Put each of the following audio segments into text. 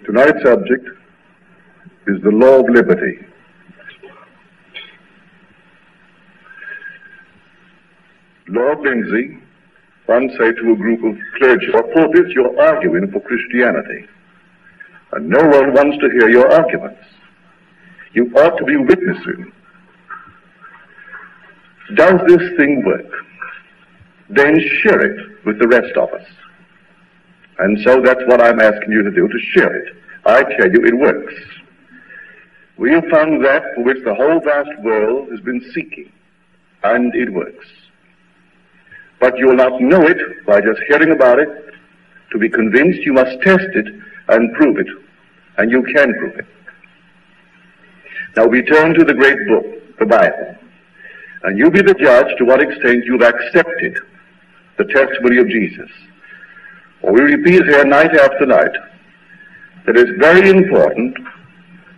Tonight's subject is the law of liberty. Lord Lindsay once said to a group of clergy, "Or pulpits, you're arguing for Christianity, and no one wants to hear your arguments. You ought to be witnessing. Does this thing work? Then share it with the rest of us." And so that's what I'm asking you to do, to share it. I tell you, it works. We have found that for which the whole vast world has been seeking, and it works. But you will not know it by just hearing about it. To be convinced, you must test it and prove it, and you can prove it. Now we turn to the great book, the Bible, and you be the judge to what extent you've accepted the testimony of Jesus. Or we repeat here night after night that it's very important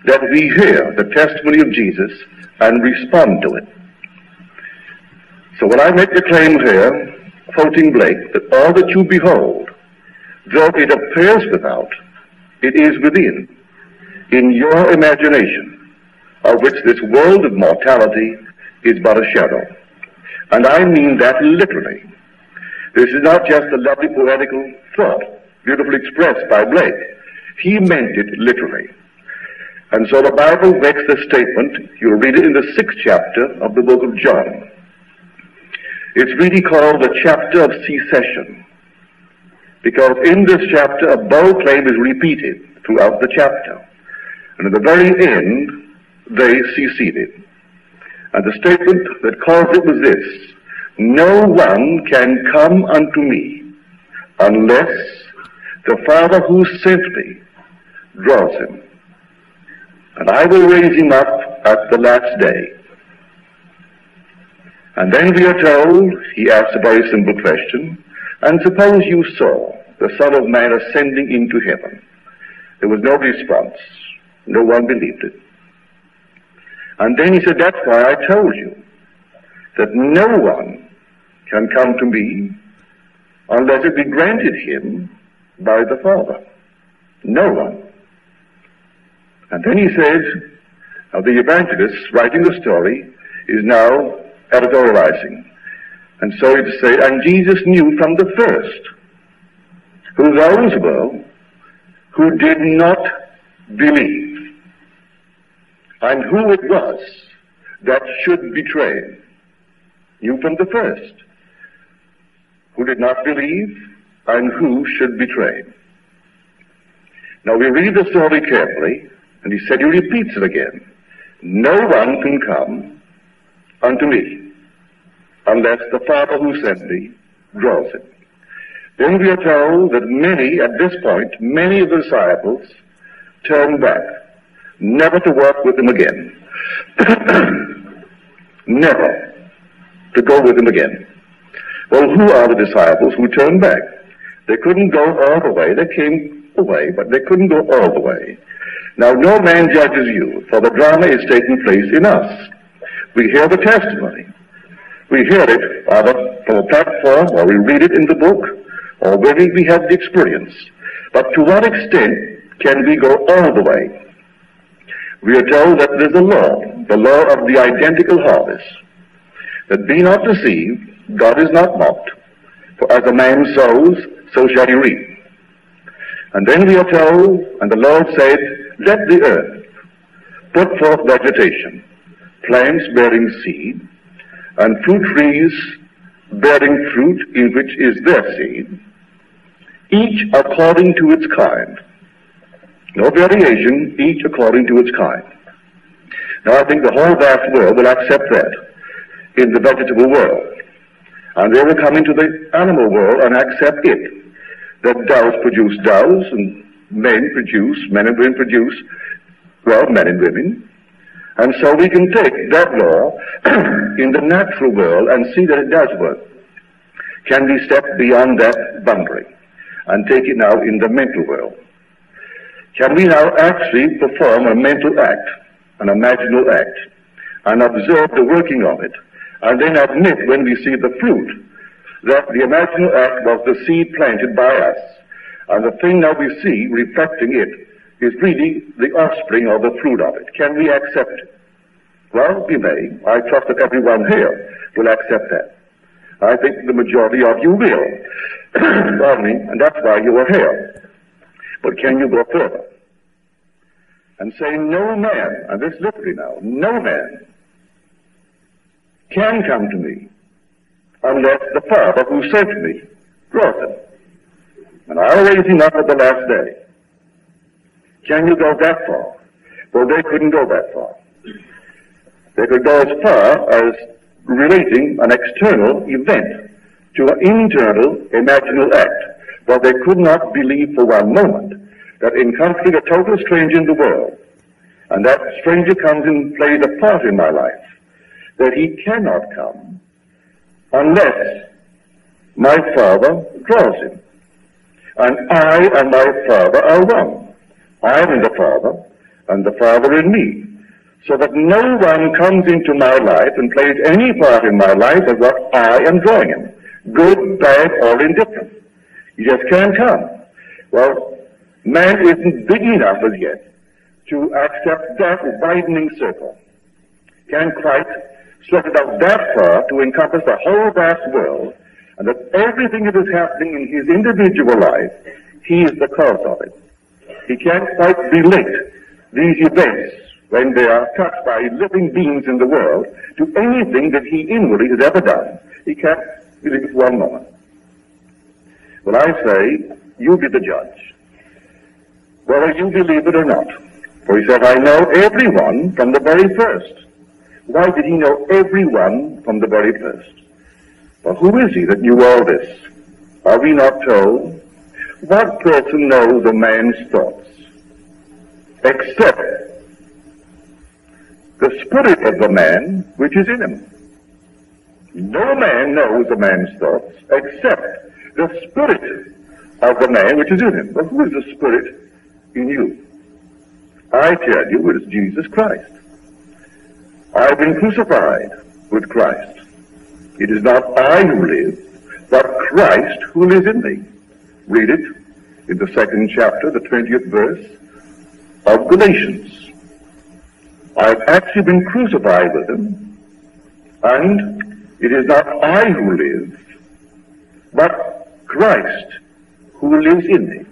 that we hear the testimony of Jesus and respond to it. So when I make the claim here, quoting Blake, that all that you behold, though it appears without, it is within, in your imagination, of which this world of mortality is but a shadow. And I mean that literally. This is not just a lovely poetical thought, beautifully expressed by Blake. He meant it literally. And so the Bible makes this statement. You'll read it in the 6th chapter of the book of John. It's really called the chapter of secession, because in this chapter a bold claim is repeated throughout the chapter. And at the very end, they seceded. And the statement that caused it was this: "No one can come unto me unless the Father who sent me draws him. And I will raise him up at the last day." And then we are told, he asks a very simple question, "And suppose you saw the Son of Man ascending into heaven?" There was no response. No one believed it. And then he said, "That's why I told you that no one can come to me unless it be granted him by the Father." No one. And then he says, now the evangelist writing the story is now editorializing. And so he'd say, "And Jesus knew from the first who those were who did not believe, and who it was that should betray him." Knew from the first who did not believe and who should betray him. Now we read the story carefully, and he said, he repeats it again. "No one can come unto me unless the Father who sent me draws him." Then we are told that many, at this point, many of the disciples turned back, never to work with him again. Never to go with him again. Well, who are the disciples who turned back? They couldn't go all the way. They came away, but they couldn't go all the way. Now, no man judges you, for the drama is taking place in us. We hear the testimony. We hear it either from a platform, or we read it in the book, or maybe we have the experience. But to what extent can we go all the way? We are told that there's a law, the law of the identical harvest, that be not deceived, God is not mocked, for as a man sows, so shall he reap. And then we are told, and the Lord said, "Let the earth put forth vegetation, plants bearing seed, and fruit trees bearing fruit in which is their seed, each according to its kind." No variation, each according to its kind. Now I think the whole vast world will accept that in the vegetable world. And they will come into the animal world and accept it, that doves produce doves, and men and women produce, well, men and women. And so we can take that law in the natural world and see that it does work. Can we step beyond that boundary and take it now in the mental world? Can we now actually perform a mental act, an imaginal act, and observe the working of it, and then admit when we see the fruit that the imaginal act was the seed planted by us, and the thing now we see reflecting it is really the offspring or the fruit of it. Can we accept it? Well, we may. I trust that everyone here will accept that. I think the majority of you will. Pardon me, and that's why you are here. But can you go further and say no man, and this literally now, no man can come to me unless the Father who sent me draws him. And I'll raise him up at the last day. Can you go that far? Well, they couldn't go that far. They could go as far as relating an external event to an internal imaginal act, but they could not believe for one moment that in confronting a total stranger in the world, and that stranger comes and plays a part in my life, that he cannot come unless my Father draws him. And I and my Father are one. I am in the Father, and the Father in me. So that no one comes into my life and plays any part in my life as what I am drawing him. Good, bad, or indifferent. He just can't come. Well, man isn't big enough as yet to accept that widening circle. Can Christ stretch it out that far to encompass the whole vast world, and that everything that is happening in his individual life, he is the cause of it. He can't quite relate these events when they are touched by living beings in the world to anything that he inwardly has ever done. He can't believe it for one moment. Well, I say, you be the judge, whether you believe it or not. For he said, I know everyone from the very first. Why did he know everyone from the very first? Well, who is he that knew all this? Are we not told? What person knows a man's thoughts except the spirit of the man which is in him? No man knows a man's thoughts except the spirit of the man which is in him. Well, who is the spirit in you? I tell you, it is Jesus Christ. I've been crucified with Christ. It is not I who live, but Christ who lives in me. Read it in the 2nd chapter, the 20th verse of Galatians. I've actually been crucified with him, and it is not I who live, but Christ who lives in me.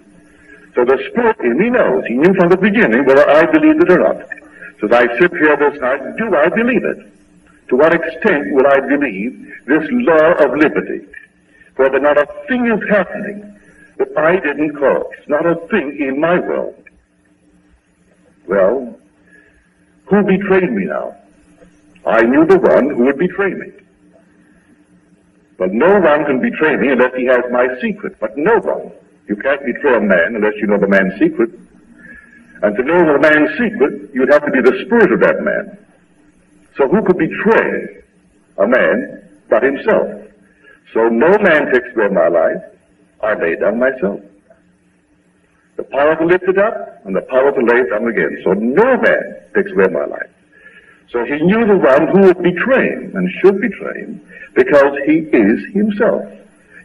So the Spirit in me knows. He knew from the beginning whether I believed it or not. So as I sit here this night, do I believe it? To what extent will I believe this law of liberty? For that not a thing is happening that I didn't cause, not a thing in my world. Well, who betrayed me now? I knew the one who would betray me. But no one can betray me unless he has my secret. But no one. You can't betray a man unless you know the man's secret. And to know the man's secret, you'd have to be the spirit of that man. So who could betray a man but himself? So no man takes away my life. I lay it down myself. The power to lift it up and the power to lay it down again. So no man takes away my life. So he knew the one who would betray him and should betray him because he is himself.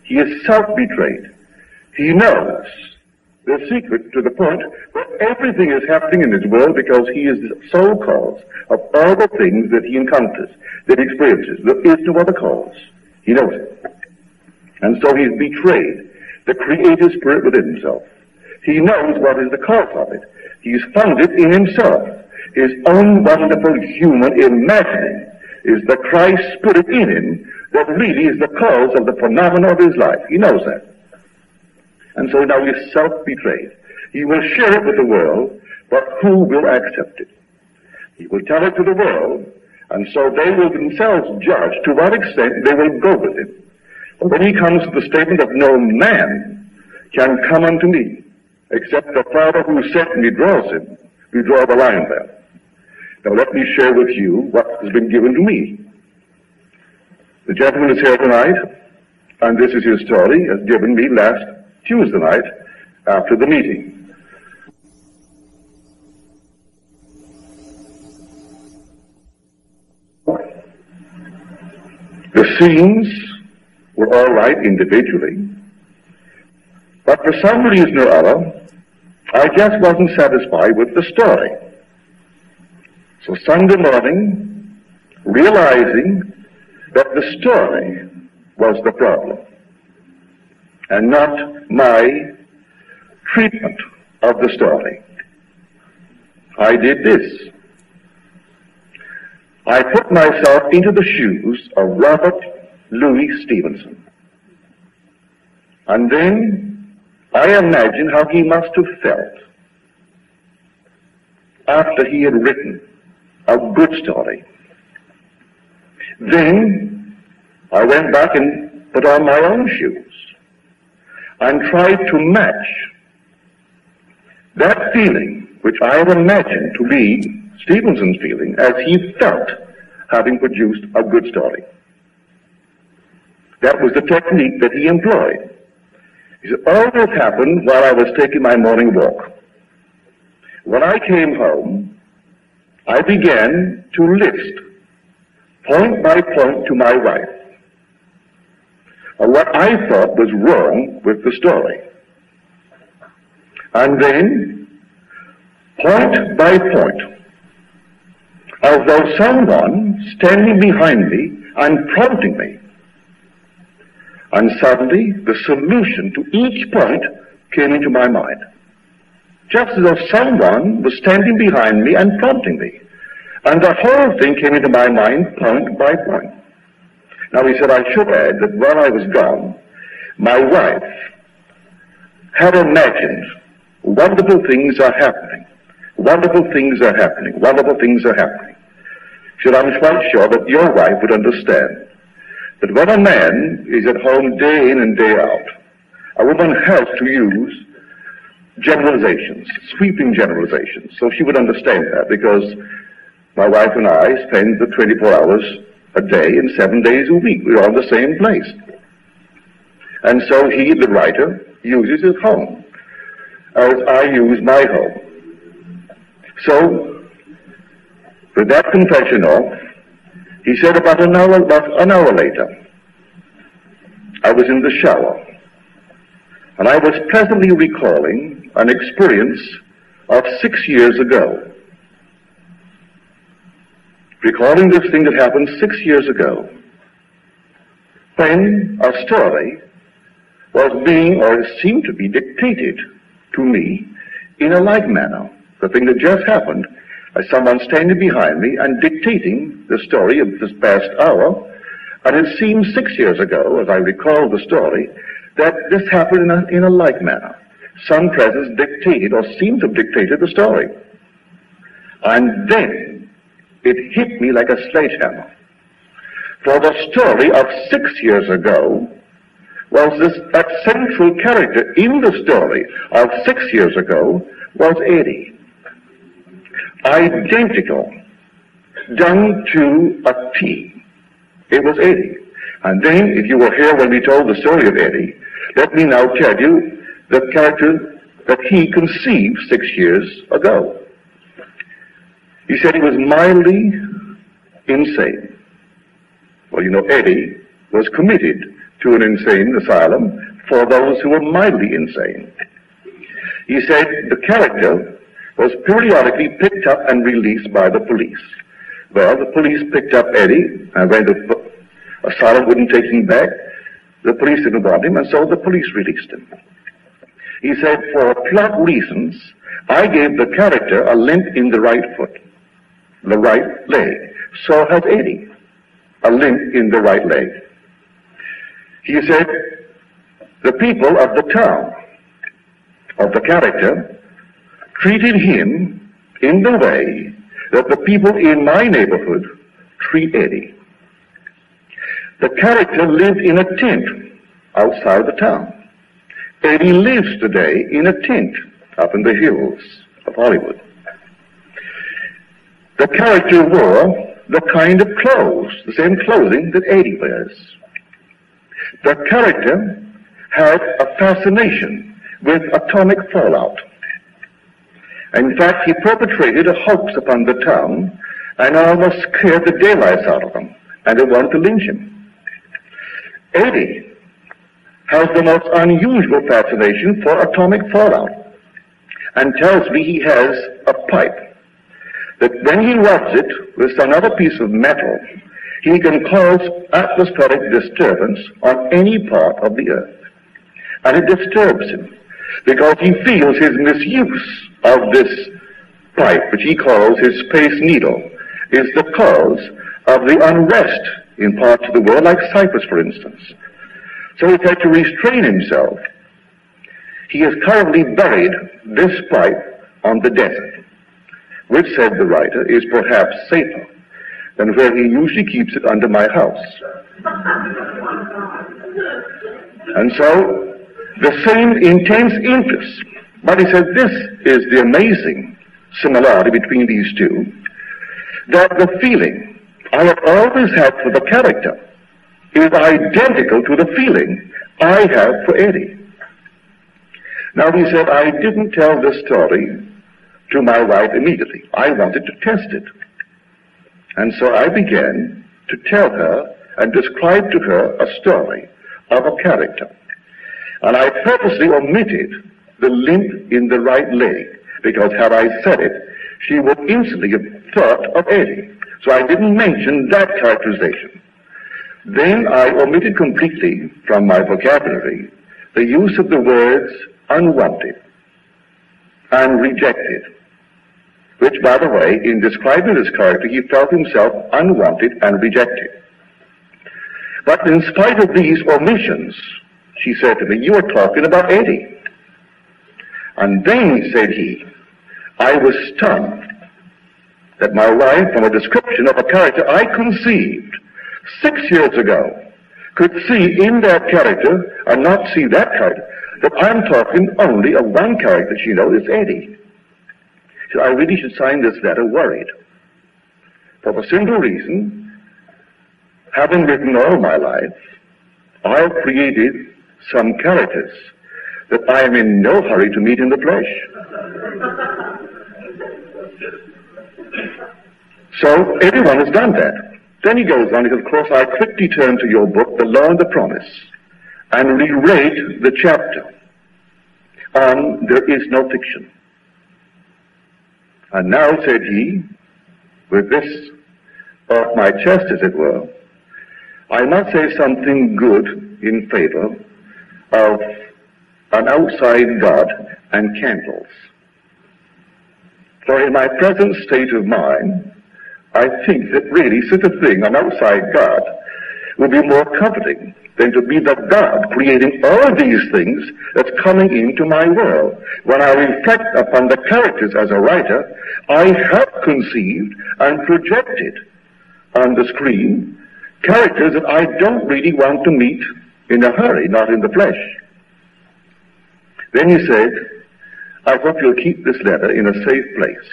He is self-betrayed. He knows the secret to the point where everything is happening in his world because he is the sole cause of all the things that he encounters, that he experiences. There is no other cause. He knows it. And so he's betrayed the creative spirit within himself. He knows what is the cause of it. He's found it in himself. His own wonderful human imagining is the Christ spirit in him that really is the cause of the phenomena of his life. He knows that. And so now he's self-betrayed. He will share it with the world, but who will accept it? He will tell it to the world, and so they will themselves judge to what extent they will go with it. But when he comes to the statement of no man can come unto me, except the Father who sent me draws him, we draw the line there. Now let me share with you what has been given to me. The gentleman is here tonight, and this is his story, as given me last Tuesday night after the meeting. The scenes were all right individually, but for some reason or other, I just wasn't satisfied with the story. So Sunday morning, realizing that the story was the problem and not my treatment of the story, I did this. I put myself into the shoes of Robert Louis Stevenson. And then I imagined how he must have felt after he had written a good story. Then I went back and put on my own shoes and tried to match that feeling which I had imagined to be Stevenson's feeling as he felt having produced a good story. That was the technique that he employed. He said, all this happened while I was taking my morning walk. When I came home, I began to list, point by point, to my wife what I thought was wrong with the story. And then, point by point, as though someone standing behind me and prompting me. And suddenly, the solution to each point came into my mind. Just as though someone was standing behind me and prompting me. And the whole thing came into my mind point by point. Now he said, I should add that while I was gone, my wife had imagined wonderful things are happening. Wonderful things are happening. Wonderful things are happening. She said, I'm quite sure that your wife would understand that when a man is at home day in and day out, a woman has to use generalizations, sweeping generalizations. So she would understand that, because my wife and I spend the 24 hours a day and 7 days a week. We're on the same place. And so he, the writer, uses his home as I use my home. So, with that confession off, he said about an hour later, I was in the shower, and I was pleasantly recalling an experience of 6 years ago. Recalling this thing that happened 6 years ago, when a story was being, or seemed to be, dictated to me in a like manner. The thing that just happened, as someone standing behind me and dictating the story of this past hour, and it seemed 6 years ago, as I recall the story, that this happened in a like manner. Some presence dictated or seemed to have dictated the story. And then it hit me like a sledgehammer. For the story of 6 years ago was that central character in the story of 6 years ago was Eddie. Identical, down to a T. It was Eddie. And then, if you were here when we told the story of Eddie, let me now tell you the character that he conceived 6 years ago. He said he was mildly insane. Well, you know, Eddie was committed to an insane asylum for those who were mildly insane. He said the character was periodically picked up and released by the police. Well, the police picked up Eddie, and when the asylum wouldn't take him back, the police didn't want him, and so the police released him. He said, for plot reasons, I gave the character a limp in the right foot, the right leg. So has Eddie, a limp in the right leg. He said, the people of the town, of the character, treated him in the way that the people in my neighborhood treat Eddie. The character lived in a tent outside the town. Eddie lives today in a tent up in the hills of Hollywood. The character wore the kind of clothes, the same clothing that Eddie wears. The character had a fascination with atomic fallout. In fact, he perpetrated a hoax upon the town and almost scared the daylights out of them, and they wanted to lynch him. Eddie has the most unusual fascination for atomic fallout. and tells me he has a pipe, that when he rubs it with another piece of metal, he can cause atmospheric disturbance on any part of the earth. And it disturbs him because he feels his misuse of this pipe, which he calls his space needle, is the cause of the unrest in parts of the world, like Cyprus, for instance. So he's had to restrain himself. He has currently buried this pipe on the desert, which, said the writer, is perhaps safer than where he usually keeps it under my house. And so, the same intense interest. But he said this is the amazing similarity between these two, that the feeling I have always had for the character is identical to the feeling I have for Eddie. Now, he said, I didn't tell this story to my wife immediately. I wanted to test it. And so I began to tell her and describe to her a story of a character. And I purposely omitted the limp in the right leg, because had I said it, she would instantly have thought of Eddie. So I didn't mention that characterization. Then I omitted completely from my vocabulary the use of the words unwanted and rejected, which, by the way, in describing this character, he felt himself unwanted and rejected. But in spite of these omissions, she said to me, you are talking about Eddie. And then, said he, I was stunned that my wife, from a description of a character I conceived 6 years ago, could see in that character and not see that character, that I'm talking only of one character she knows, it's Eddie. So I really should sign this letter worried. For the simple reason, having written all my life, I have created some characters that I am in no hurry to meet in the flesh. So everyone has done that. Then he goes on, he says, of course, I quickly turn to your book, The Law and the Promise, and reread the chapter on There Is No Fiction. And now, said he, with this off my chest, as it were, I must say something good in favor of an outside God and candles. For in my present state of mind, I think that really such a thing, an outside God, would be more comforting than to be the God creating all these things that's coming into my world. When I reflect upon the characters as a writer, I have conceived and projected on the screen characters that I don't really want to meet in a hurry, not in the flesh. Then he said, I hope you'll keep this letter in a safe place,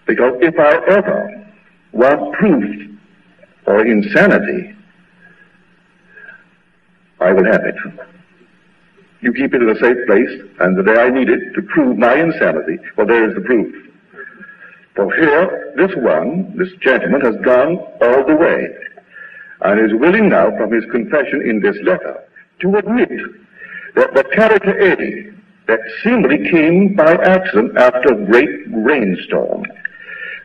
because if I ever want proof or insanity, I will have it. You keep it in a safe place, and the day I need it to prove my insanity, well, there is the proof. For here, this gentleman has gone all the way, and is willing now, from his confession in this letter, to admit that the character Eddie, that seemingly came by accident after a great rainstorm,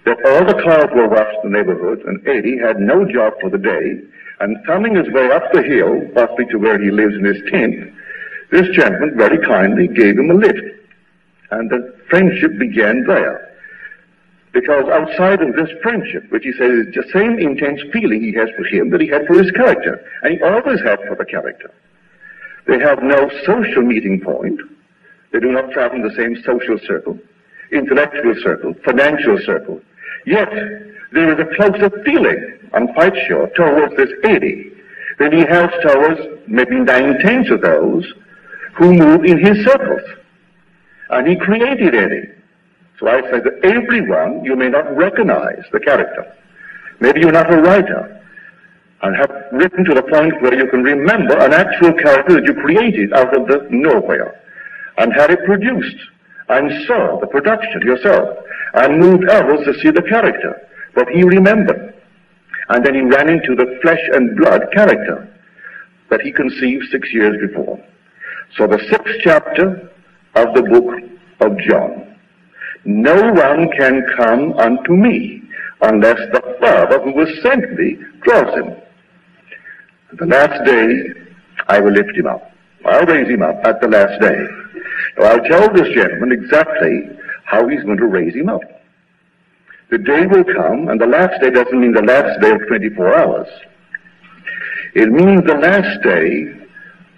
that all the cars were washed in the neighborhood, and Eddie had no job for the day, and thumbing his way up the hill, possibly to where he lives in his tent, this gentleman very kindly gave him a lift. And the friendship began there. Because outside of this friendship, which he says is the same intense feeling he has for him that he had for his character, and he always had for the character. They have no social meeting point. They do not travel in the same social circle, intellectual circle, financial circle. Yet, there is a closer feeling, I'm quite sure, towards this Eddie than he has towards maybe 9/10 of those who move in his circles. And he created Eddie. So I say that everyone, you may not recognize the character. Maybe you're not a writer and have written to the point where you can remember an actual character that you created out of the nowhere and had it produced and saw the production yourself and moved others to see the character. But he remembered. And then he ran into the flesh and blood character that he conceived 6 years before. So the 6th chapter of the book of John. No one can come unto me unless the Father who has sent me draws him. At the last day, I will lift him up. I'll raise him up at the last day. Now, I'll tell this gentleman exactly how he's going to raise him up. The day will come, and the last day doesn't mean the last day of 24 hours. It means the last day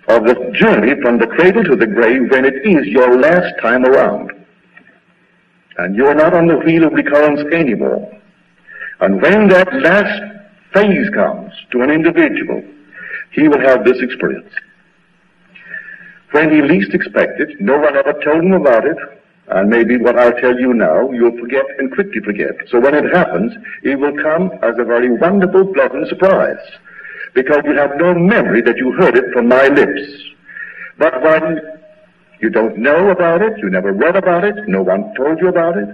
of the journey from the cradle to the grave, when it is your last time around. And you're not on the wheel of recurrence anymore. And when that last phase comes to an individual, he will have this experience. When he least expected, no one ever told him about it, and maybe what I'll tell you now, you'll forget and quickly forget. So when it happens, it will come as a very wonderful, pleasant surprise, because you have no memory that you heard it from my lips. But when you don't know about it, you never read about it, no one told you about it,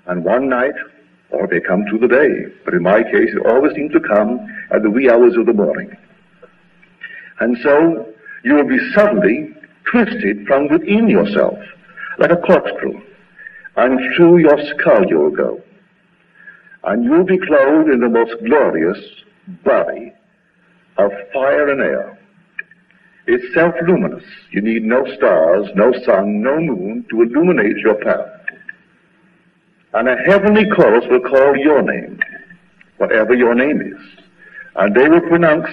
and one night, or they come through the day, but in my case, it always seems to come at the wee hours of the morning. And so, you will be suddenly twisted from within yourself, like a corkscrew, and through your skull you will go. And you will be clothed in the most glorious body of fire and air. It's self-luminous. You need no stars, no sun, no moon to illuminate your path. And a heavenly chorus will call your name, whatever your name is. And they will pronounce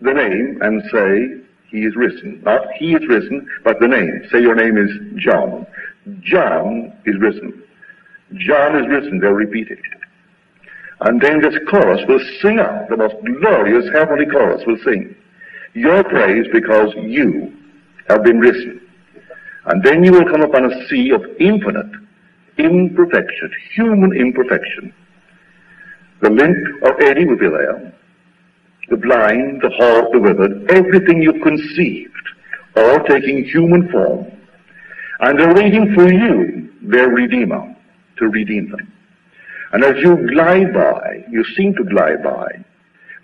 the name and say, he is risen. Not he is risen, but the name. Say your name is John. John is risen. John is risen. They'll repeat it. And then this chorus will sing out, the most glorious heavenly chorus will sing your praise because you have been risen. And then you will come upon a sea of infinite imperfection, human imperfection. The limp of Eddie will be there, the blind, the halt, the withered, everything you've conceived, all taking human form. And they're waiting for you, their Redeemer, to redeem them. And as you glide by, you seem to glide by,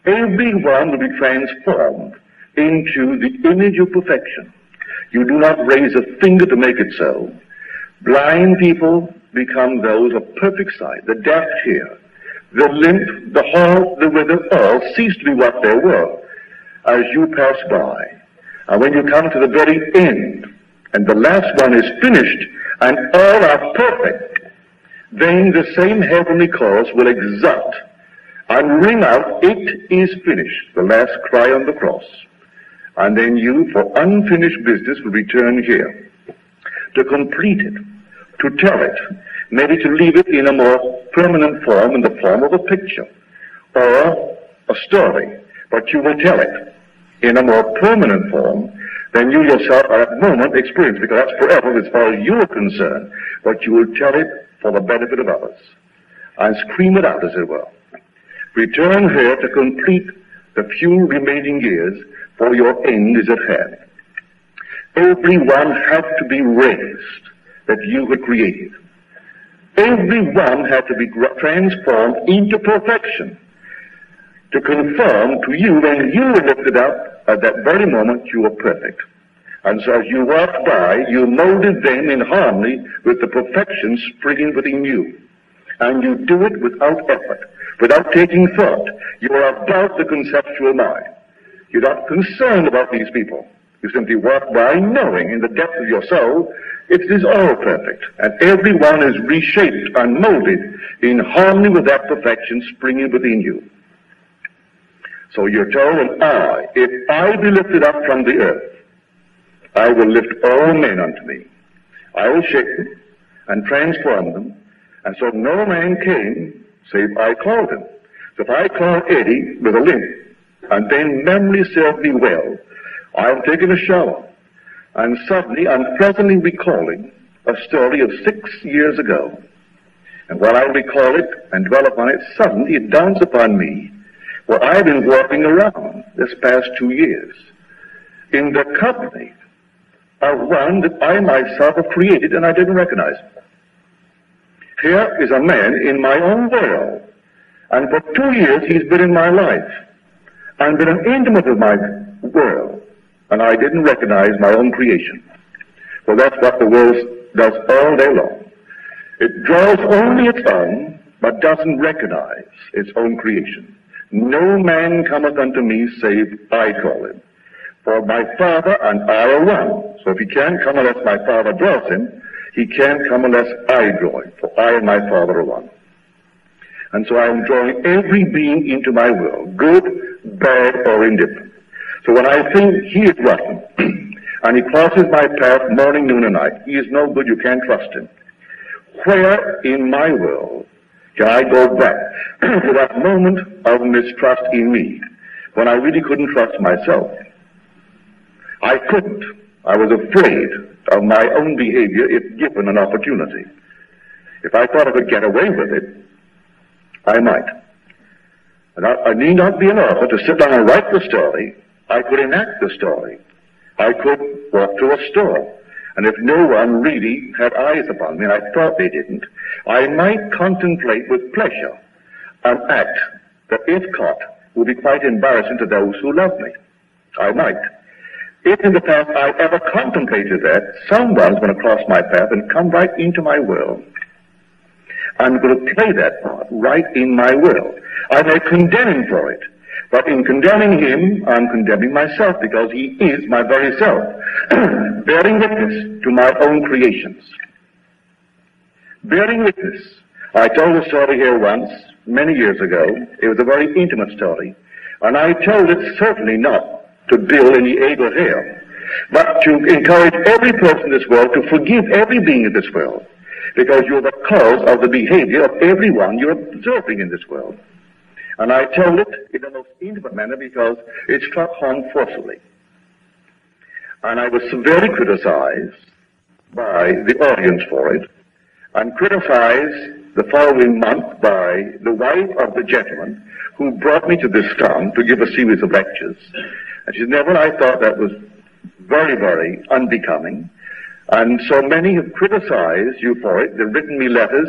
everyone will be transformed into the image of perfection. You do not raise a finger to make it so. Blind people become those of perfect sight. The deaf hear. The limp, the halt, the withered, all cease to be what they were as you pass by. And when you come to the very end, and the last one is finished, and all are perfect, then the same heavenly chorus will exult and ring out, it is finished, the last cry on the cross. And then you, for unfinished business, will return here to complete it, to tell it, maybe to leave it in a more permanent form, in the form of a picture or a story, but you will tell it in a more permanent form than you yourself are at the moment experienced, because that's forever as far as you are concerned, but you will tell it for the benefit of others and scream it out, as it were. Return here to complete the few remaining years, for your end is at hand. Everyone had to be raised that you had created. Everyone had to be transformed into perfection to conform to you. When you were lifted up, at that very moment you were perfect. And so as you walked by, you molded them in harmony with the perfection springing within you. And you do it without effort, without taking thought. You are above the conceptual mind. You're not concerned about these people. You simply walk by knowing in the depth of your soul it is all perfect, and everyone is reshaped and molded in harmony with that perfection springing within you. So you're told, and if I be lifted up from the earth, I will lift all men unto me. I will shape them and transform them, and so no man came save I called him. So if I call Eddie with a limp, and then memory served me well, I'm taking a shower, and suddenly I'm presently recalling a story of 6 years ago. And while I recall it and dwell upon it, suddenly it dawns upon me where I've been walking around this past 2 years in the company of one that I myself have created and I didn't recognize. Here is a man in my own world, and for 2 years he's been in my life and been an intimate of my world, and I didn't recognize my own creation. Well, that's what the world does all day long. It draws only its own, but doesn't recognize its own creation. No man cometh unto me save I call him. For my Father and I are one. So if he can't come unless my Father draws him, he can't come unless I draw him. For I and my Father are one. And so I am drawing every being into my will, good, bad, or indifferent. So when I think he is rotten, and he crosses my path morning, noon, and night, he is no good, you can't trust him. Where in my will can I go back to that moment of mistrust in me, when I really couldn't trust myself? I couldn't. I was afraid of my own behavior if given an opportunity. If I thought I could get away with it, I might. And I need not be an author to sit down and write the story. I could enact the story. I could walk to a store, and if no one really had eyes upon me, and I thought they didn't, I might contemplate with pleasure an act that, if caught, would be quite embarrassing to those who love me. I might. If in the past I ever contemplated that, someone's going to cross my path and come right into my will. I'm going to play that part right in my will. I may condemn him for it, but in condemning him, I'm condemning myself, because he is my very self, bearing witness to my own creations. Bearing witness. I told a story here once, many years ago. It was a very intimate story, and I told it certainly not to build any ego here, but to encourage every person in this world to forgive every being in this world, because you're the cause of the behavior of everyone you're observing in this world. And I told it in the most intimate manner because it struck home forcefully. And I was severely criticized by the audience for it, and criticized the following month by the wife of the gentleman who brought me to this town to give a series of lectures. And she said, Neville, I thought that was very, very unbecoming. And so many have criticized you for it. They've written me letters,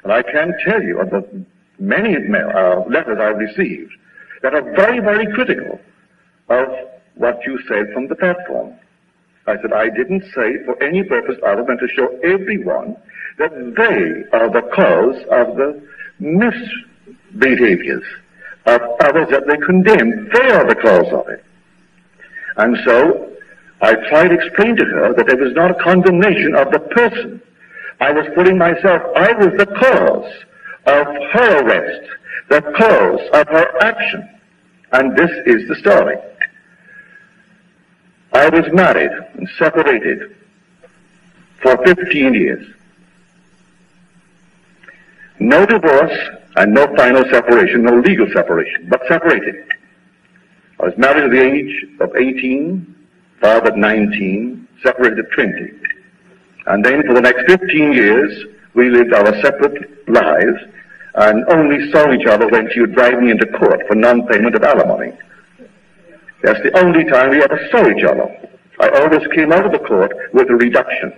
and I can't tell you of the many letters I've received that are very, very critical of what you said from the platform. I said, I didn't say it for any purpose other than to show everyone that they are the cause of the misbehaviors of others that they condemn. They are the cause of it. And so I tried to explain to her that there was not a condemnation of the person. I was putting myself, I was the cause of her arrest, the cause of her action. And this is the story. I was married and separated for 15 years. No divorce and no final separation, no legal separation, but separated. I was married at the age of 18, fathered at 19, separated at 20. And then for the next 15 years, we lived our separate lives and only saw each other when she would drive me into court for non-payment of alimony. That's the only time we ever saw each other. I always came out of the court with a reduction.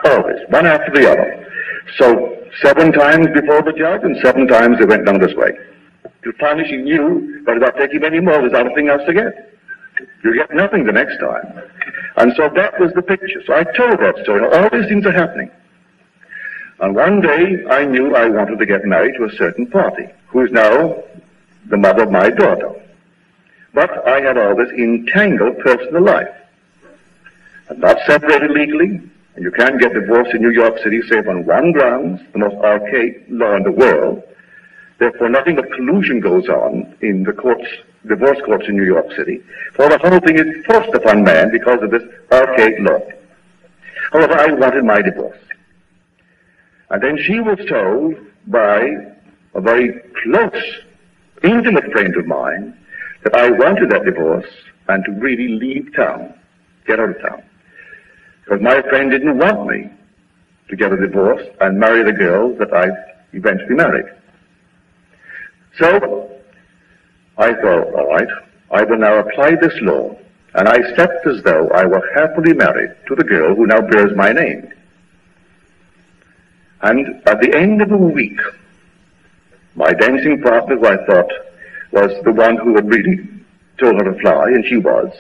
Always, one after the other. So 7 times before the judge, and 7 times they went down this way. Till finally she knew that without taking any more, there's nothing else to get. You get nothing the next time. And so that was the picture. So I told that story. All these things are happening. And one day I knew I wanted to get married to a certain party, who is now the mother of my daughter. But I had all this entangled personal life. I'm not separated legally, and you can't get divorced in New York City save on one grounds, the most archaic law in the world. Therefore, nothing but collusion goes on in the courts, divorce courts in New York City, for the whole thing is forced upon man because of this archaic law. However, I wanted my divorce. And then she was told by a very close, intimate friend of mine that I wanted that divorce and to really leave town, get out of town. Because my friend didn't want me to get a divorce and marry the girl that I eventually married. So I thought, all right, I will now apply this law, and I slept as though I were happily married to the girl who now bears my name. And at the end of a week, my dancing partner, who I thought was the one who had really told her to fly, and she was,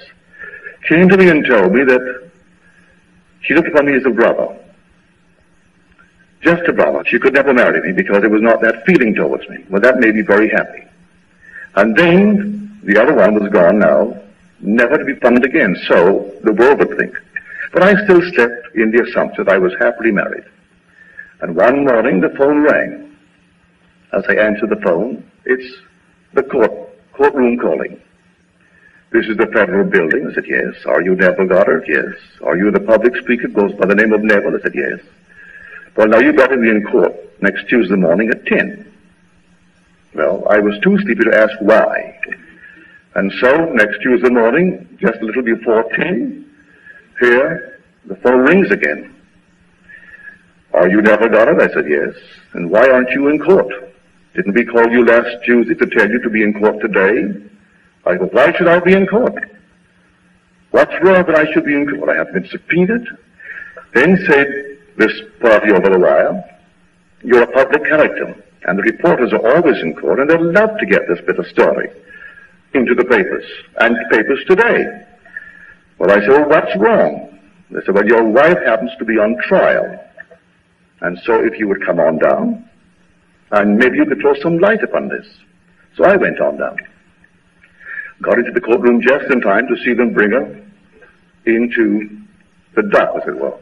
came to me and told me that she looked upon me as a brother, just to promise. She could never marry me because there was not that feeling towards me. Well, that made me very happy. And then the other one was gone now, never to be found again, so the world would think. But I still slept in the assumption that I was happily married. And one morning the phone rang. As I answered the phone, it's the courtroom calling. This is the federal building. I said, yes. Are you Neville Goddard? Yes. Are you the public speaker? Goes by the name of Neville? I said, yes. Well, now you've got to be in court next Tuesday morning at 10. Well, I was too sleepy to ask why. And so, next Tuesday morning, just a little before 10, here, the phone rings again. Are you Neville Goddard? I said, yes. And why aren't you in court? Didn't we call you last Tuesday to tell you to be in court today? I go, why should I be in court? What's wrong that I should be in court? I have been subpoenaed. Then said this party over the wire, you're a public character, and the reporters are always in court, and they love to get this bit of story into the papers, and papers today. Well, I said, well, what's wrong? They said, well, your wife happens to be on trial, and so if you would come on down, and maybe you could throw some light upon this. So I went on down. Got into the courtroom just in time to see them bring her into the dock, as it were.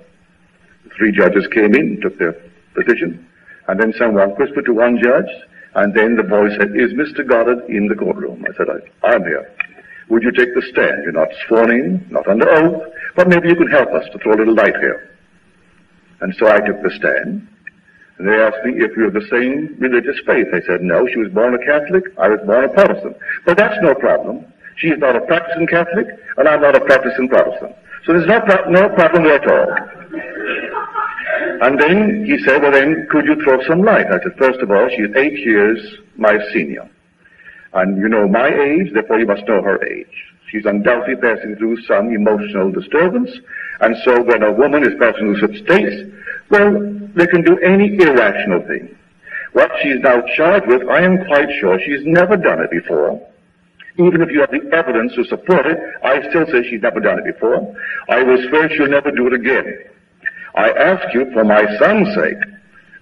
The three judges came in, took their position, and then someone whispered to one judge, and then the voice said, is Mr. Goddard in the courtroom? I said, I'm here. Would you take the stand? You're not sworn in, not under oath, but maybe you could help us to throw a little light here. And so I took the stand, and they asked me if we were the same religious faith. I said, no, she was born a Catholic, I was born a Protestant. But that's no problem. She is not a practicing Catholic, and I'm not a practicing Protestant. So there's no problem there at all. And then he said, well then, could you throw some light? I said, first of all, she is 8 years my senior. And you know my age, therefore you must know her age. She's undoubtedly passing through some emotional disturbance, and so when a woman is passing through such states, well, they can do any irrational thing. What she's now charged with, I am quite sure she's never done it before. Even if you have the evidence to support it, I still say she's never done it before. I was afraid she'll never do it again. I ask you, for my son's sake,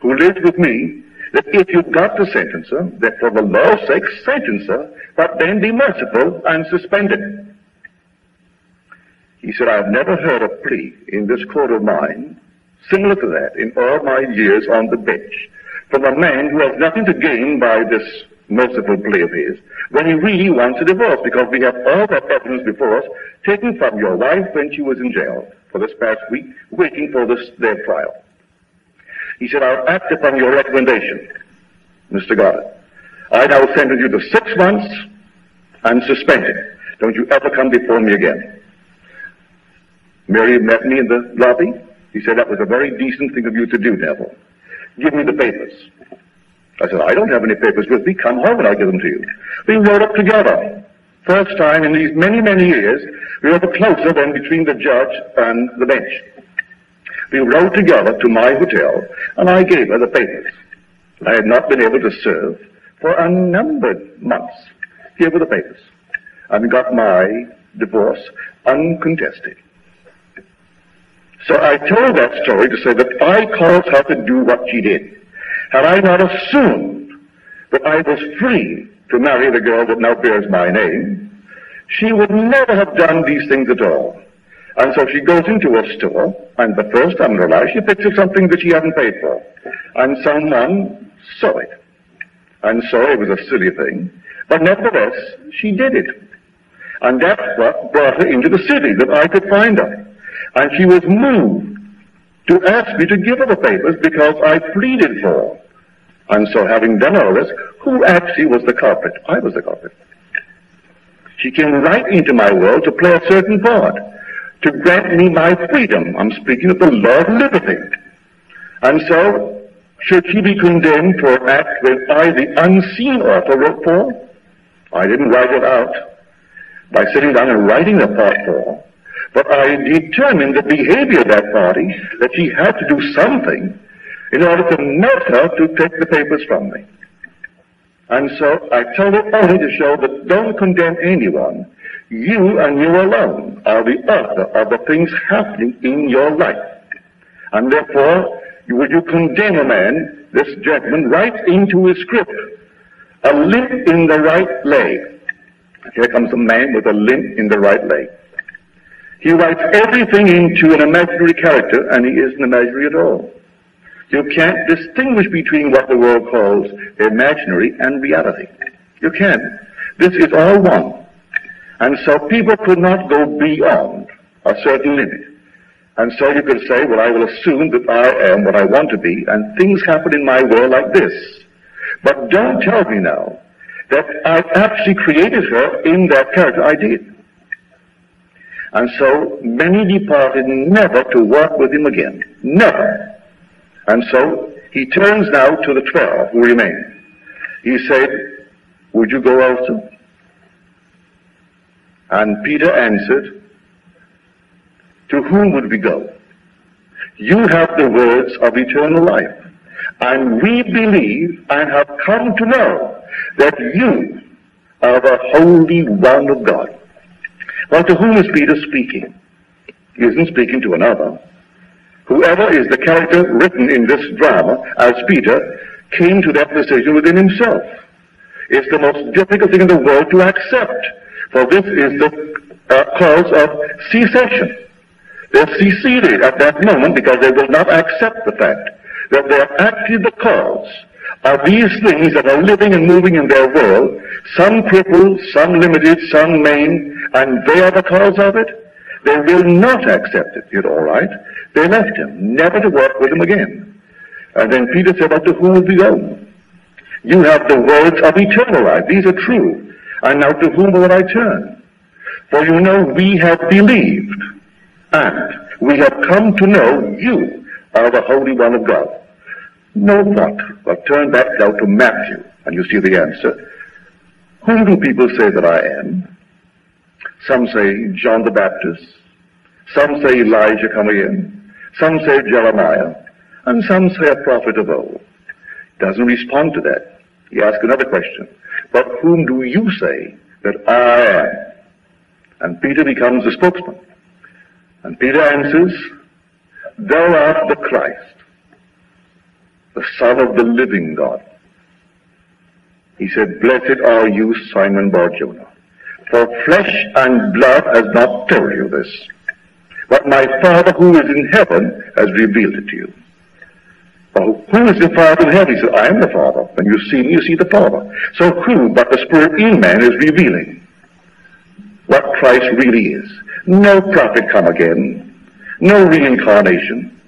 who lives with me, that if you've got to sentence her, that for the law's sake, sentence her, but then be merciful and suspend it. He said, I've never heard a plea in this court of mine similar to that in all my years on the bench, from a man who has nothing to gain by this merciful plea of his, when he really wants a divorce, because we have all that evidence before us taken from your wife when she was in jail for this past week, waiting for their trial. He said, I'll act upon your recommendation, Mr. Goddard. I now sentence you to 6 months and suspend it. Don't you ever come before me again. Mary met me in the lobby. He said, that was a very decent thing of you to do, Neville. Give me the papers. I said, I don't have any papers with me. Come home and I'll give them to you. We rode up together. First time in these many, many years, we were closer than between the judge and the bench. We rode together to my hotel, and I gave her the papers. I had not been able to serve for a number of months. Gave her the papers, and got my divorce uncontested. So I told that story to say that I caused her to do what she did. Had I not assumed that I was free to marry the girl that now bears my name, she would never have done these things at all. And so she goes into a store, and the first time in her life she picks up something that she hadn't paid for. And someone saw it. And so it was a silly thing, but nevertheless, she did it. And that's what brought her into the city, that I could find her. And she was moved to ask me to give her the papers because I pleaded for her. And so having done all this, who actually was the culprit? I was the culprit. She came right into my world to play a certain part, to grant me my freedom. I'm speaking of the law of liberty. And so, should she be condemned for an act that I, the unseen author, wrote for? I didn't write it out by sitting down and writing the part for her, but I determined the behavior of that party, that she had to do something in order to melt her to take the papers from me. And so I told it only to show that don't condemn anyone. You and you alone are the author of the things happening in your life. And therefore, Would you condemn a man, this gentleman, right into his script? A limp in the right leg. Here comes a man with a limp in the right leg. He writes everything into an imaginary character, and he isn't imaginary at all. You can't distinguish between what the world calls imaginary and reality. You can't. This is all one. And so people could not go beyond a certain limit. And so you could say, well, I will assume that I am what I want to be, and things happen in my world like this. But don't tell me now that I actually created her in that character. I did. And so many departed never to work with him again. Never. And so he turns now to the 12 who remain. He said, would you go also? And Peter answered, to whom would we go? You have the words of eternal life. And we believe and have come to know that you are the Holy One of God. Well, to whom is Peter speaking? He isn't speaking to another. Whoever is the character written in this drama as Peter came to that decision within himself. It's the most difficult thing in the world to accept, for this is the cause of secession. They're seceded at that moment because they will not accept the fact that they are actually the cause of these things that are living and moving in their world, some crippled, some limited, some maimed, and they are the cause of it. They will not accept it. You're all right. They left him, never to work with him again. And then Peter said, but to whom will we go? You have the words of eternal life. These are true. And now to whom will I turn? For you know we have believed, and we have come to know you are the Holy One of God. Know what? Well, turn back now to Matthew, and you see the answer. Whom do people say that I am? Some say John the Baptist. Some say Elijah coming in. Some say Jeremiah. And some say a prophet of old. Doesn't respond to that. He asks another question. But whom do you say that I am? And Peter becomes the spokesman. And Peter answers, thou art the Christ, the Son of the living God. He said, blessed are you, Simon Bar-Jonah, for flesh and blood has not told you this, but my Father who is in heaven has revealed it to you. Well, who is the Father in heaven? He said, I am the Father. When you see me, you see the Father. So who but the Spirit in man is revealing what Christ really is? No prophet come again, no reincarnation,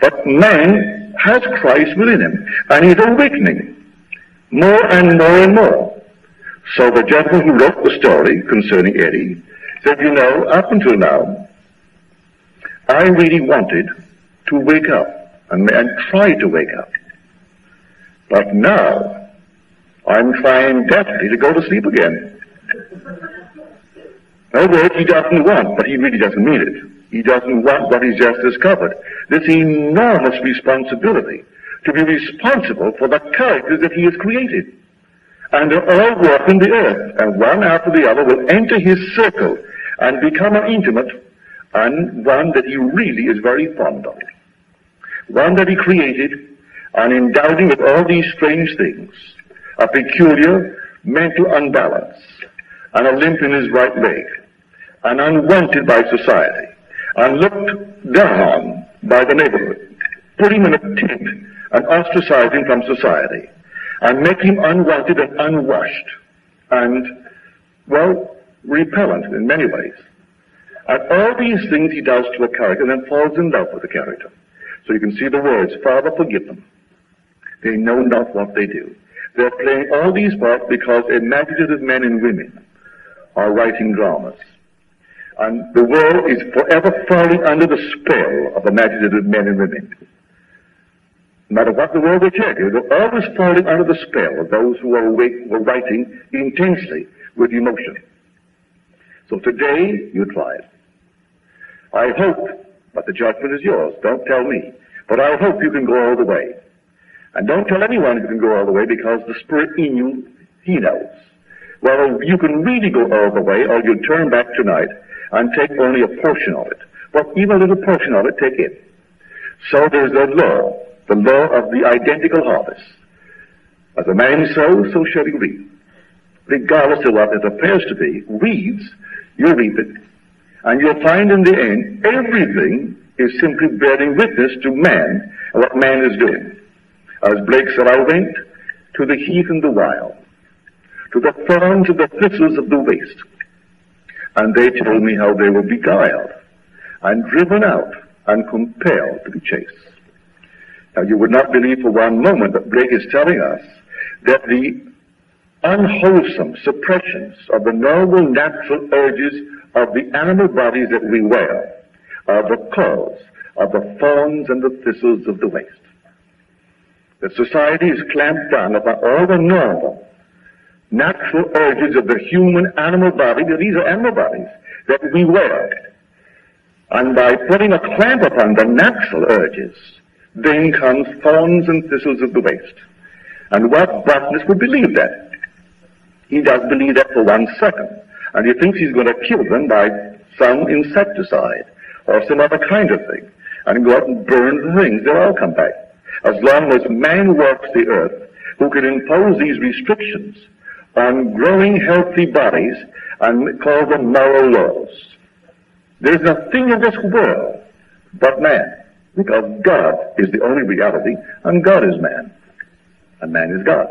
but man has Christ within him, and he's awakening more and more and more. So the gentleman who wrote the story concerning Eddie said, you know, up until now, I really wanted to wake up and try to wake up. But now, I'm trying desperately to go to sleep again. In other words, he doesn't want, but he really doesn't mean it. He doesn't want what he's just discovered. This enormous responsibility to be responsible for the characters that he has created. And they're all working the earth, and one after the other will enter his circle and become an intimate, and one that he really is very fond of. One that he created and endowed him with all these strange things, a peculiar mental unbalance, and a limp in his right leg, and unwanted by society, and looked down on by the neighborhood, put him in a tent and ostracize him from society, and make him unwanted and unwashed, and, well, repellent in many ways. And all these things he does to a character and then falls in love with the character. So you can see the words, Father, forgive them. They know not what they do. They're playing all these parts because imaginative men and women are writing dramas. And the world is forever falling under the spell of imaginative men and women. No matter what the world will tell you, they're always falling under the spell of those who are writing intensely with emotion. So today, you try it. I hope, but the judgment is yours. Don't tell me. But I hope you can go all the way. And don't tell anyone you can go all the way, because the Spirit in you, He knows. Well, you can really go all the way, or you turn back tonight and take only a portion of it. But even a little portion of it, take it. So there's a law the law of the identical harvest. As a man sows, so shall he reap. Regardless of what it appears to be, weeds, you reap it. And you'll find in the end, everything is simply bearing witness to man and what man is doing. As Blake said, I went to the heath and the wild, to the thorns and the thistles of the waste. And they told me how they were beguiled and driven out and compelled to be chased. Now, you would not believe for one moment that Blake is telling us that the unwholesome suppressions of the normal natural urges of the animal bodies that we wear are the cause of the thorns and the thistles of the waste. That society is clamped down upon all the normal natural urges of the human animal body. These are animal bodies that we wear. And by putting a clamp upon the natural urges, then comes thorns and thistles of the waste. And what botanist would believe that? He doesn't believe that for 1 second. And he thinks he's going to kill them by some insecticide or some other kind of thing. And go out and burn the things. They'll all come back. As long as man walks the earth, who can impose these restrictions on growing healthy bodies and call them moral laws. There's nothing in this world but man, because God is the only reality, and God is man, and man is God.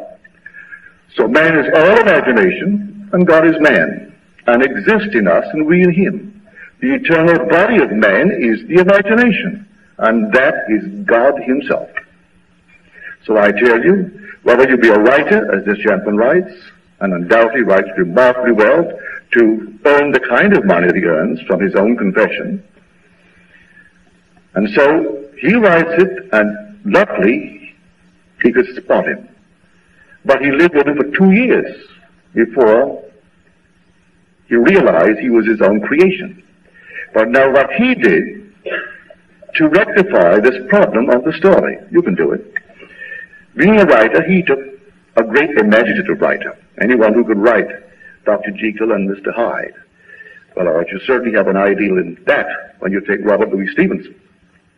So man is all imagination, and God is man, and exists in us, and we in him. The eternal body of man is the imagination, and that is God himself. So I tell you, whether you be a writer, as this gentleman writes, and undoubtedly writes remarkably well to earn the kind of money that he earns from his own confession. And so he writes it, and luckily he could spot him. But he lived with him for 2 years before he realized he was his own creation. But now what he did to rectify this problem of the story, you can do it. Being a writer, he took a great imaginative writer, anyone who could write Dr. Jekyll and Mr. Hyde. Well, all right, you certainly have an ideal in that when you take Robert Louis Stevenson.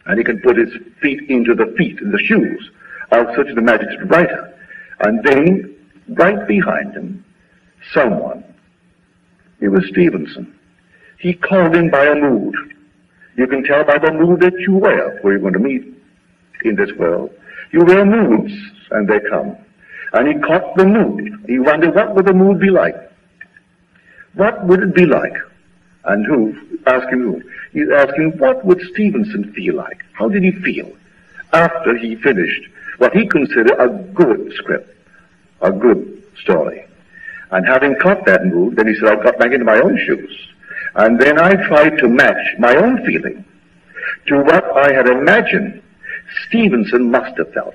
And he can put his feet into the feet, in the shoes of such an imaginative writer. And then, right behind him, someone. It was Stevenson. He called in by a mood. You can tell by the mood that you wear where you're going to meet in this world. You wear moods, and they come. And he caught the mood. He wondered, what would the mood be like? What would it be like? And who? Asking who? He's asking, what would Stevenson feel like? How did he feel after he finished what he considered a good script, a good story? And having caught that mood, then he said, I got back into my own shoes. And then I tried to match my own feeling to what I had imagined Stevenson must have felt.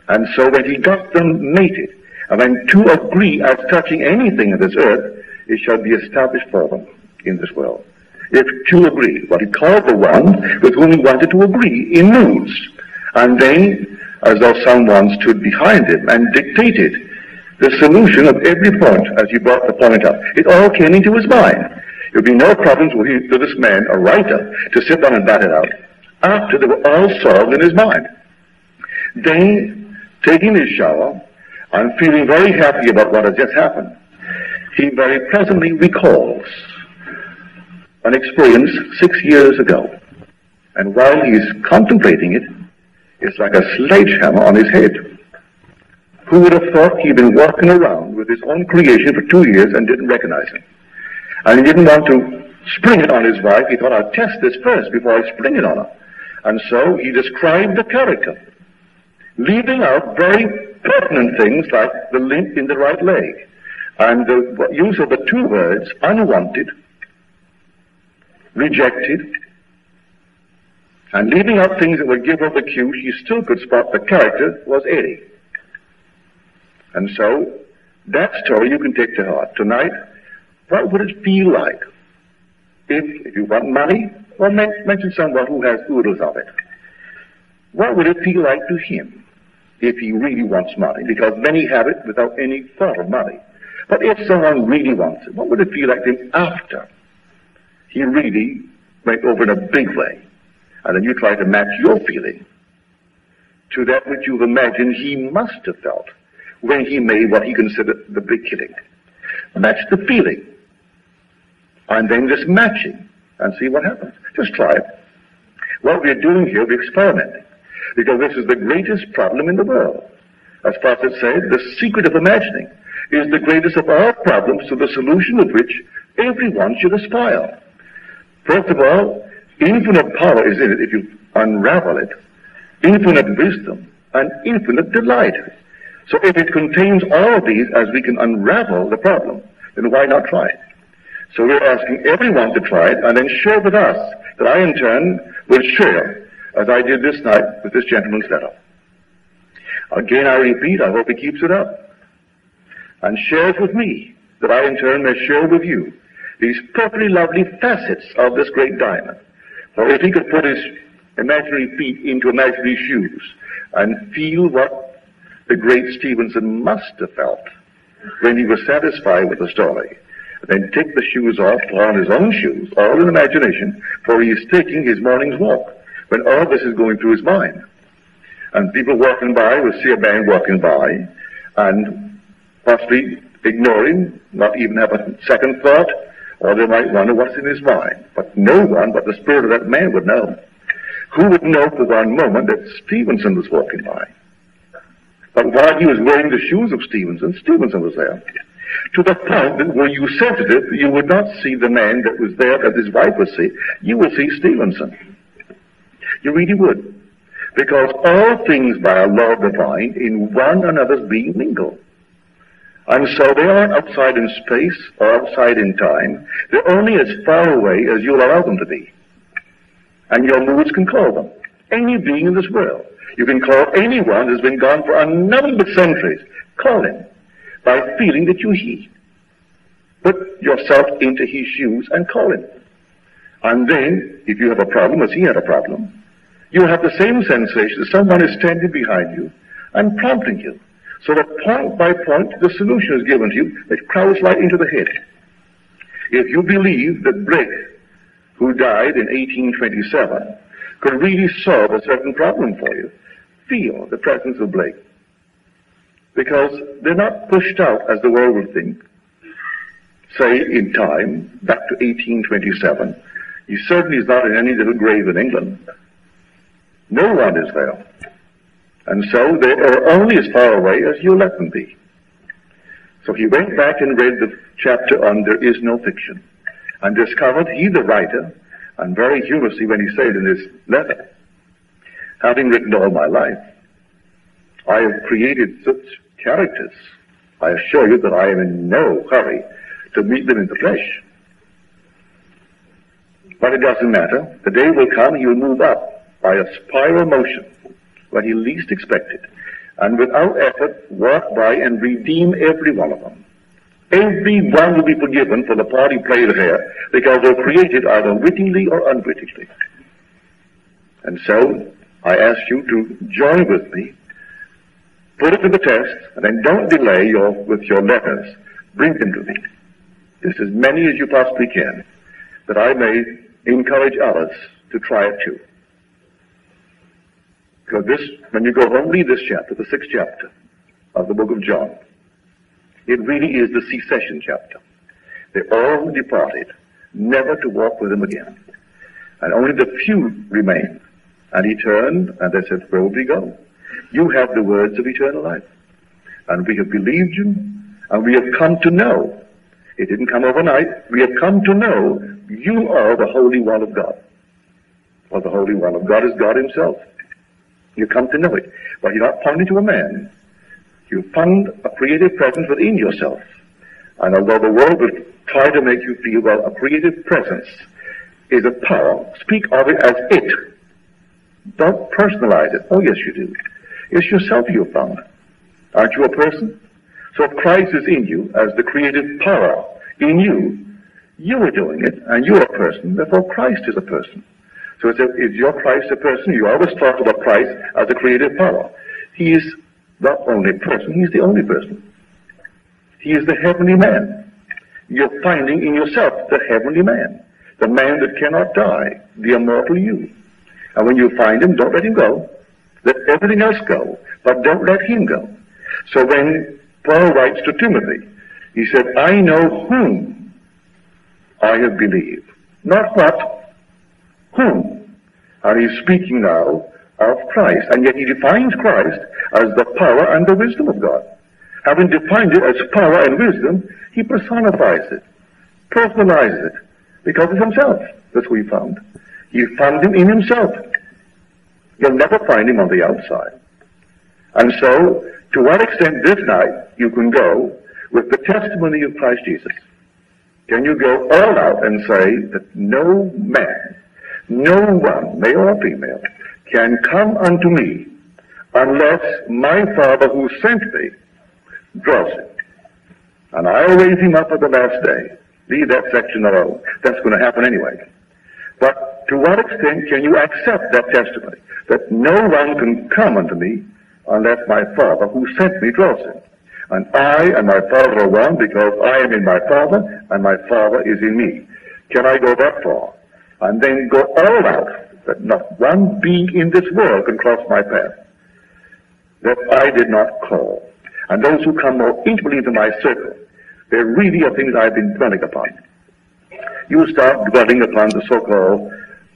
And so when he got them mated, and when two agree as touching anything in this earth, it shall be established for them in this world. If two agree, what he called the one with whom he wanted to agree in moods. And then, as though someone stood behind him and dictated the solution of every point as he brought the point up. It all came into his mind. There would be no problems for this man, a writer, to sit down and bat it out after they were all solved in his mind. Then, taking his shower and feeling very happy about what had just happened, he very pleasantly recalls an experience 6 years ago. And while he's contemplating it, it's like a sledgehammer on his head. Who would have thought he'd been walking around with his own creation for 2 years and didn't recognize him? And he didn't want to spring it on his wife. He thought, I'll test this first before I spring it on her. And so he described the character, leaving out very pertinent things like the limp in the right leg, and the use of the two words, unwanted, rejected, and leaving out things that would give her the cue she still could spot the character was Eddie. And so, that story you can take to heart. Tonight, what would it feel like if you want money, or mention someone who has oodles of it. What would it feel like to him if he really wants money? Because many have it without any thought of money. But if someone really wants it, what would it feel like to him after he really went over in a big way? And then you try to match your feeling to that which you've imagined he must have felt when he made what he considered the big killing. Match the feeling, and then just matching, and see what happens. Just try it. What we're doing here, we're experimenting, because this is the greatest problem in the world. As Prophet said, the secret of imagining is the greatest of all problems, to the solution of which everyone should aspire. First of all, infinite power is in it if you unravel it, infinite wisdom, and infinite delight. So if it contains all of these as we can unravel the problem, then why not try it? So we're asking everyone to try it and then share with us, that I in turn will share, as I did this night with this gentleman's letter. Again I repeat, I hope he keeps it up and shares with me, that I in turn may share with you these perfectly lovely facets of this great diamond. For if he could put his imaginary feet into imaginary shoes and feel what the great Stevenson must have felt when he was satisfied with the story, then take the shoes off, put on his own shoes, all in imagination, for he is taking his morning's walk, when all this is going through his mind. And people walking by will see a man walking by and possibly ignore him, not even have a second thought, or they might wonder what's in his mind. But no one but the spirit of that man would know. Who would know for one moment that Stevenson was walking by? But while he was wearing the shoes of Stevenson, Stevenson was there. To the point that were you sensitive, you would not see the man that was there that his wife would see. You would see Stevenson. You really would. Because all things by a law divine in one another's being mingle. And so they aren't outside in space or outside in time. They're only as far away as you'll allow them to be. And your moods can call them. Any being in this world. You can call anyone who's been gone for nothing but centuries. Call him by feeling that you he. Put yourself into his shoes and call him. And then, if you have a problem, as he had a problem, you have the same sensation that someone is standing behind you and prompting you. So that point by point, the solution is given to you that crowds right into the head. If you believe that Blake, who died in 1827, could really solve a certain problem for you, feel the presence of Blake. Because they're not pushed out, as the world would think, say in time, back to 1827. He certainly is not in any little grave in England. No one is there. And so they are only as far away as you let them be. So he went back and read the chapter on There Is No Fiction, and discovered he, the writer, and very humorously when he said in his letter, having written all my life, I have created such characters, I assure you that I am in no hurry to meet them in the flesh. But it doesn't matter. The day will come, he will move up by a spiral motion when he least expected, and without effort walk by and redeem every one of them. Every one will be forgiven for the part he played there, because they were created either wittingly or unwittingly. And so I ask you to join with me, put it to the test, and then don't delay with your letters. Bring them to me, just as many as you possibly can, that I may encourage others to try it too. Because when you go home, read this chapter, the 6th chapter of the book of John. It really is the secession chapter. They all departed, never to walk with him again. And only the few remained. And he turned, and they said, where will we go? You have the words of eternal life. And we have believed you, and we have come to know. It didn't come overnight. We have come to know you are the Holy One of God. Well, the Holy One of God is God himself. You come to know it. But you're not pointing to a man. You found a creative presence within yourself. And although the world will try to make you feel, well, a creative presence is a power, speak of it as it. Don't personalize it. Oh, yes, you do. It's yourself you have found. Aren't you a person? So if Christ is in you as the creative power in you, you are doing it, and you're a person, therefore Christ is a person. So is your Christ a person? You always talk about Christ as a creative power. He is not only a person, he's the only person. He is the heavenly man. You're finding in yourself the heavenly man, the man that cannot die, the immortal you. And when you find him, don't let him go. Let everything else go, but don't let him go. So when Paul writes to Timothy, he said, I know whom I have believed. Not what, whom. And he's speaking now of Christ, and yet he defines Christ as the power and the wisdom of God. Having defined it as power and wisdom, he personifies it, personalizes it, because it's himself. That's who he found. He found him in himself. You'll never find him on the outside. And so, to what extent this night you can go with the testimony of Christ Jesus? Can you go all out and say that no man, no one, male or female, can come unto me unless my Father who sent me draws him? And I'll raise him up at the last day. Leave that section alone. That's going to happen anyway. But to what extent can you accept that testimony? That no one can come unto me unless my Father who sent me draws him. And I and my Father are one, because I am in my Father and my Father is in me. Can I go that far? And then go all out, that not one being in this world can cross my path that I did not call. And those who come more intimately into my circle, they really are things I've been dwelling upon. You start dwelling upon the so-called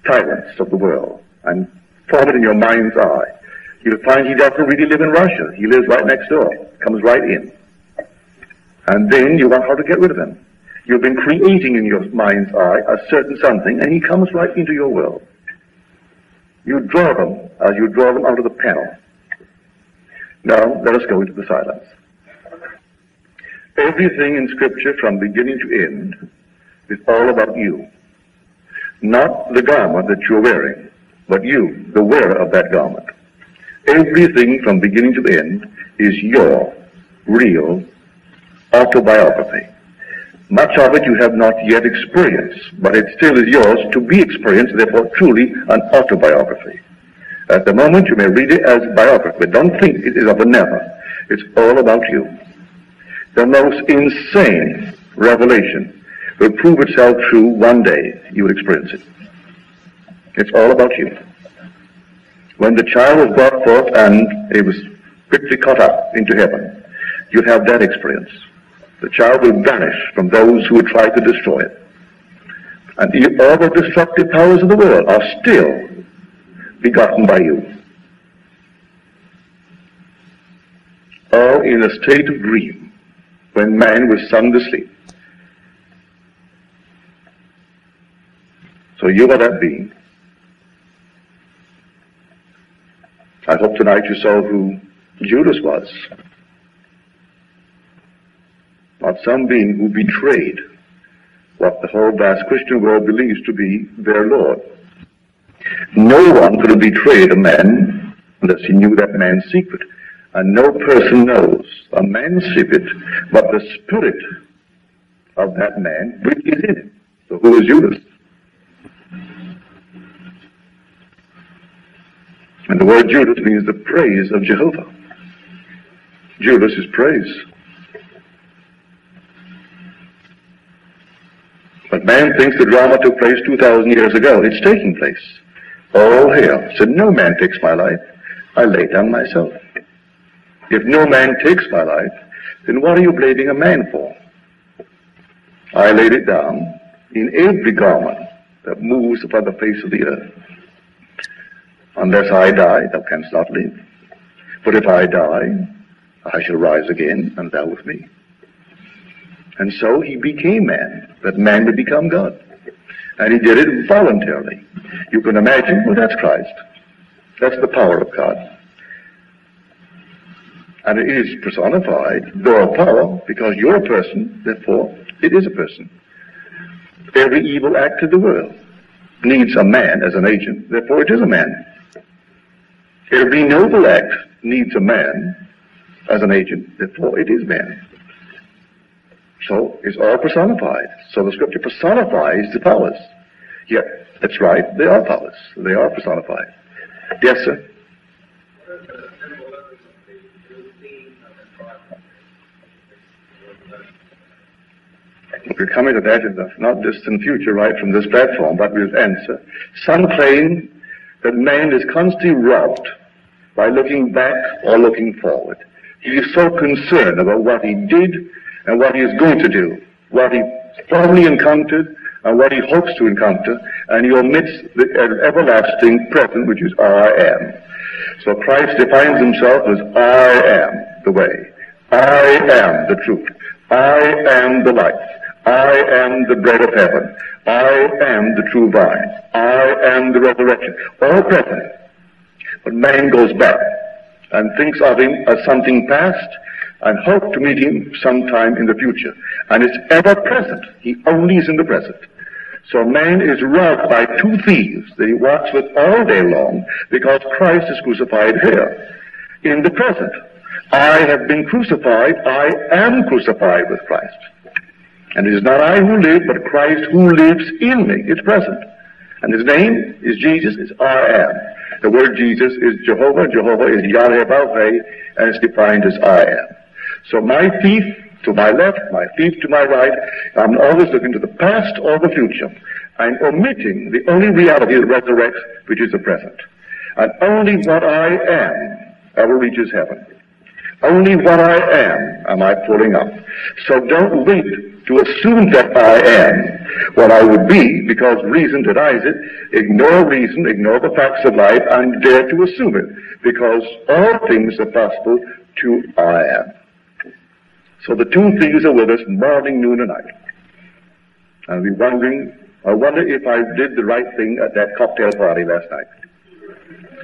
tyrants of the world and form it in your mind's eye. You'll find he doesn't really live in Russia. He lives right next door, comes right in. And then you want how to get rid of him. You've been creating in your mind's eye a certain something, and he comes right into your world. You draw them as you draw them out of the panel. Now, let us go into the silence. Everything in Scripture from beginning to end is all about you. Not the garment that you're wearing, but you, the wearer of that garment. Everything from beginning to end is your real autobiography. Much of it you have not yet experienced, but it still is yours to be experienced, therefore truly an autobiography. At the moment you may read it as biography. Don't think it is of a never. It's all about you. The most insane revelation will prove itself true one day. You will experience it. It's all about you. When the child was brought forth and it was quickly caught up into heaven, you'll have that experience. The child will vanish from those who would try to destroy it. And all the destructive powers of the world are still begotten by you. All in a state of dream, when man was sound asleep. So you are that being. I hope tonight you saw who Judas was. Not some being who betrayed what the whole vast Christian world believes to be their Lord. No one could have betrayed a man unless he knew that man's secret. And no person knows a man's secret but the spirit of that man which is in him. So who is Judas? And the word Judas means the praise of Jehovah. Judas is praise. But man thinks the drama took place 2,000 years ago. It's taking place. All hail. Said, no man takes my life. I lay down myself. If no man takes my life, then what are you blaming a man for? I laid it down in every garment that moves upon the face of the earth. Unless I die, thou canst not live. But if I die, I shall rise again, and thou with me. And so he became man, that man would become God. And he did it voluntarily. You can imagine, well, that's Christ. That's the power of God. And it is personified, though a power, because you're a person, therefore it is a person. Every evil act of the world needs a man as an agent, therefore it is a man. Every noble act needs a man as an agent, therefore it is man. So it's all personified. So the Scripture personifies the powers. Yet, that's right, they are powers. They are personified. Yes, sir? We're coming to that in the not distant future, right from this platform, but we'll answer. Some claim that man is constantly robbed by looking back or looking forward. He is so concerned about what he did and what he is going to do, what he formerly encountered and what he hopes to encounter, and he omits the everlasting present, which is I am. So Christ defines himself as I am the way, I am the truth, I am the life, I am the bread of heaven, I am the true vine, I am the resurrection, all present. But man goes back and thinks of him as something past and hope to meet him sometime in the future. And it's ever present. He only is in the present. So man is robbed by two thieves that he walks with all day long because Christ is crucified here. In the present, I have been crucified, I am crucified with Christ. And it is not I who live, but Christ who lives in me. It's present. And his name is Jesus, is I am. The word Jesus is Jehovah, Jehovah is Yahweh Baveh, and it's defined as I am. So my thief to my left, my thief to my right, I'm always looking to the past or the future. I'm omitting the only reality that resurrects, which is the present. And only what I am ever reaches heaven. Only what I am I pulling up. So don't wait to assume that I am what I would be, because reason denies it. Ignore reason, ignore the facts of life, and dare to assume it, because all things are possible to I am. So the two things are with us morning, noon, and night. And we're wondering, I wonder if I did the right thing at that cocktail party last night.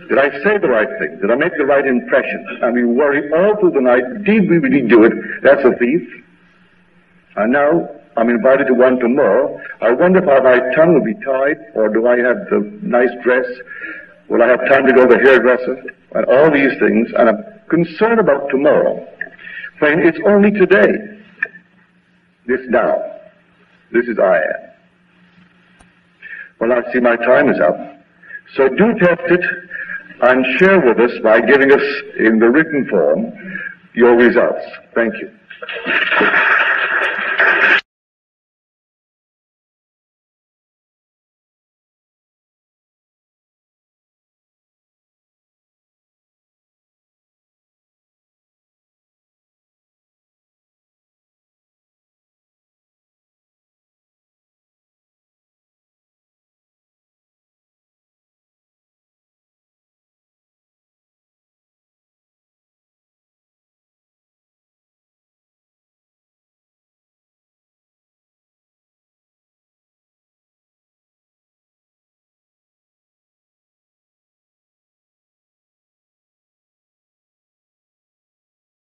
Did I say the right thing? Did I make the right impression? And we worry all through the night, did we really do it? That's a thief. And now I'm invited to one tomorrow. I wonder if my tongue will be tied, or do I have the nice dress? Will I have time to go to the hairdresser? And all these things. And I'm concerned about tomorrow. Friend, it's only today. This now. This is I am. Well, I see my time is up. So do test it and share with us by giving us in the written form your results. Thank you.